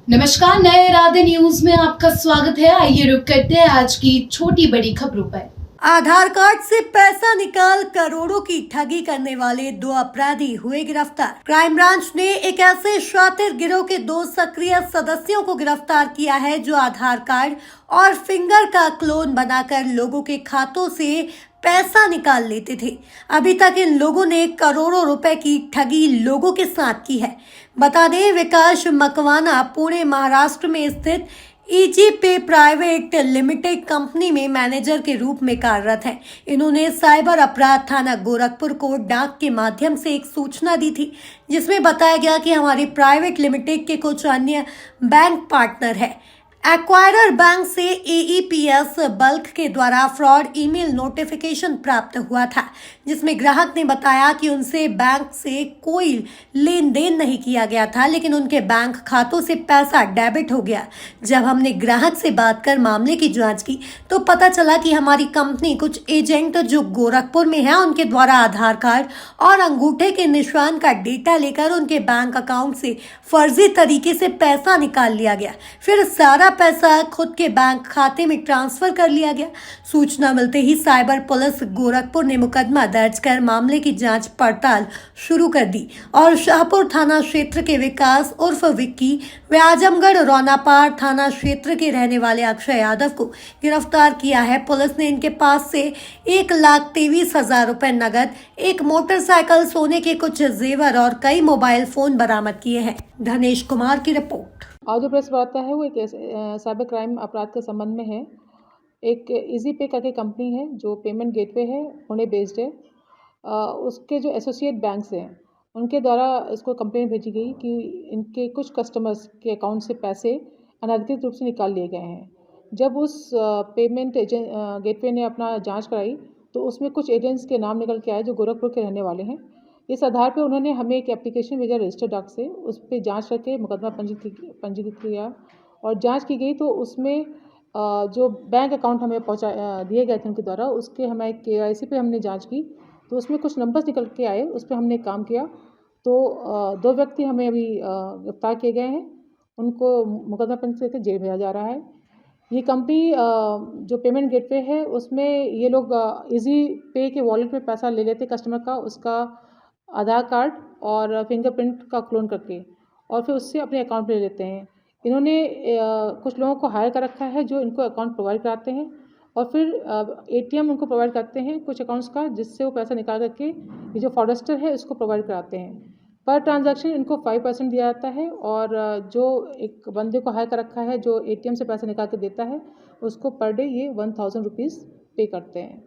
नमस्कार, नए इरादे न्यूज में आपका स्वागत है। आइए रुक करते हैं आज की छोटी बड़ी खबरों पर। आधार कार्ड से पैसा निकाल करोड़ों की ठगी करने वाले 2 अपराधी हुए गिरफ्तार। क्राइम ब्रांच ने एक ऐसे शातिर गिरोह के 2 सक्रिय सदस्यों को गिरफ्तार किया है जो आधार कार्ड और फिंगर का क्लोन बनाकर लोगों के खातों से पैसा निकाल लेते थे। अभी तक इन लोगों ने करोड़ों रुपए की ठगी लोगों के साथ की है। बता दें, विकास मकवाना पुणे महाराष्ट्र में स्थित ईजी पे प्राइवेट लिमिटेड कंपनी में मैनेजर के रूप में कार्यरत हैं। इन्होंने साइबर अपराध थाना गोरखपुर को डाक के माध्यम से एक सूचना दी थी, जिसमें बताया गया कि हमारी प्राइवेट लिमिटेड के कुछ अन्य बैंक पार्टनर हैं। एक्वायरर बैंक से एईपीएस बल्क के द्वारा फ्रॉड ईमेल नोटिफिकेशन प्राप्त हुआ था, जिसमें ग्राहक ने बताया कि उनसे बैंक से कोई लेन देन नहीं किया गया था, लेकिन उनके बैंक खातों से पैसा डेबिट हो गया। जब हमने ग्राहक से बात कर मामले की जांच की तो पता चला कि हमारी कंपनी कुछ एजेंट जो गोरखपुर में है, उनके द्वारा आधार कार्ड और अंगूठे के निशान का डेटा लेकर उनके बैंक अकाउंट से फर्जी तरीके से पैसा निकाल लिया गया। फिर सारा पैसा खुद के बैंक खाते में ट्रांसफर कर लिया गया। सूचना मिलते ही साइबर पुलिस गोरखपुर ने मुकदमा दर्ज कर मामले की जांच पड़ताल शुरू कर दी और शाहपुर थाना क्षेत्र के विकास उर्फ विक्की व आजमगढ़ रौनापार थाना क्षेत्र के रहने वाले अक्षय यादव को गिरफ्तार किया है। पुलिस ने इनके पास से 1,23,000 रुपए नगद, एक मोटरसाइकिल, सोने के कुछ जेवर और कई मोबाइल फोन बरामद किए हैं। धनेश कुमार की रिपोर्ट। आज जो प्रेस वार्ता है वो एक साइबर क्राइम अपराध के संबंध में है। एक इजी पे करके कंपनी है जो पेमेंट गेटवे है, पुणे बेस्ड है। उसके जो एसोसिएट बैंक्स हैं उनके द्वारा इसको कंप्लेंट भेजी गई कि इनके कुछ कस्टमर्स के अकाउंट से पैसे अनधिकृत रूप से निकाल लिए गए हैं। जब उस पेमेंट गेटवे ने अपना जांच कराई तो उसमें कुछ एजेंट्स के नाम निकल के आए जो गोरखपुर के रहने वाले हैं। इस आधार पर उन्होंने हमें एक एप्लीकेशन भेजा रजिस्टर्ड डाक से, उस पर जांच करके मुकदमा पंजीकृत किया और जांच की गई तो उसमें जो बैंक अकाउंट हमें दिए गए थे उनके द्वारा, उसके हमें KYC पे हमने जांच की तो उसमें कुछ नंबर्स निकल के आए, उस पर हमने काम किया। तो 2 व्यक्ति हमें अभी गिरफ्तार किए गए हैं, उनको मुकदमा पंजीकृत करके जेल भेजा जा रहा है। ये कंपनी जो पेमेंट गेटवे है उसमें ये लोग इजी पे के वॉलेट में पैसा ले लेते कस्टमर का, उसका आधार कार्ड और फिंगरप्रिंट का क्लोन करके और फिर उससे अपने अकाउंट में ले लेते हैं। इन्होंने कुछ लोगों को हायर कर रखा है जो इनको अकाउंट प्रोवाइड कराते हैं और फिर ATM उनको प्रोवाइड करते हैं कुछ अकाउंट्स का, जिससे वो पैसा निकाल करके ये जो फ्रॉडस्टर है इसको प्रोवाइड कराते हैं। पर ट्रांजैक्शन इनको 5% दिया जाता है और जो एक बंदे को हायर कर रखा है जो ATM से पैसा निकाल के देता है उसको पर डे ये 1000 रुपीज़ पे करते हैं।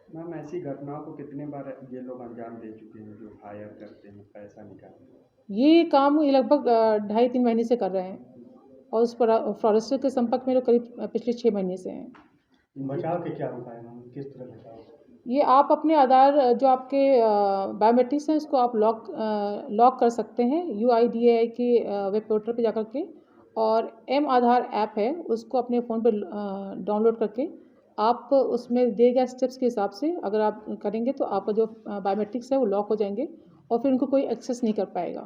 मैम, ऐसी घटनाओं को कितने बार ये लोग अंजाम दे चुके हैं जो हायर करते हैं पैसा निकालने? ये काम ये लगभग 2.5-3 महीने से कर रहे हैं और उस पर फ्रॉडस्टर के संपर्क में लोग करीब पिछले 6 महीने से हैं। बचाव के क्या उपाय हैं, किस तरह बचाव? ये आप अपने आधार जो आपके बायोमेट्रिक्स हैं इसको आप लॉक कर सकते हैं UIDAI के वेब पोर्टल पे जाकर के, और M-आधार ऐप है उसको अपने फ़ोन पर डाउनलोड करके आप उसमें दिए गए स्टेप्स के हिसाब से अगर आप करेंगे तो आपका जो बायोमेट्रिक्स है वो लॉक हो जाएंगे और फिर उनको कोई एक्सेस नहीं कर पाएगा।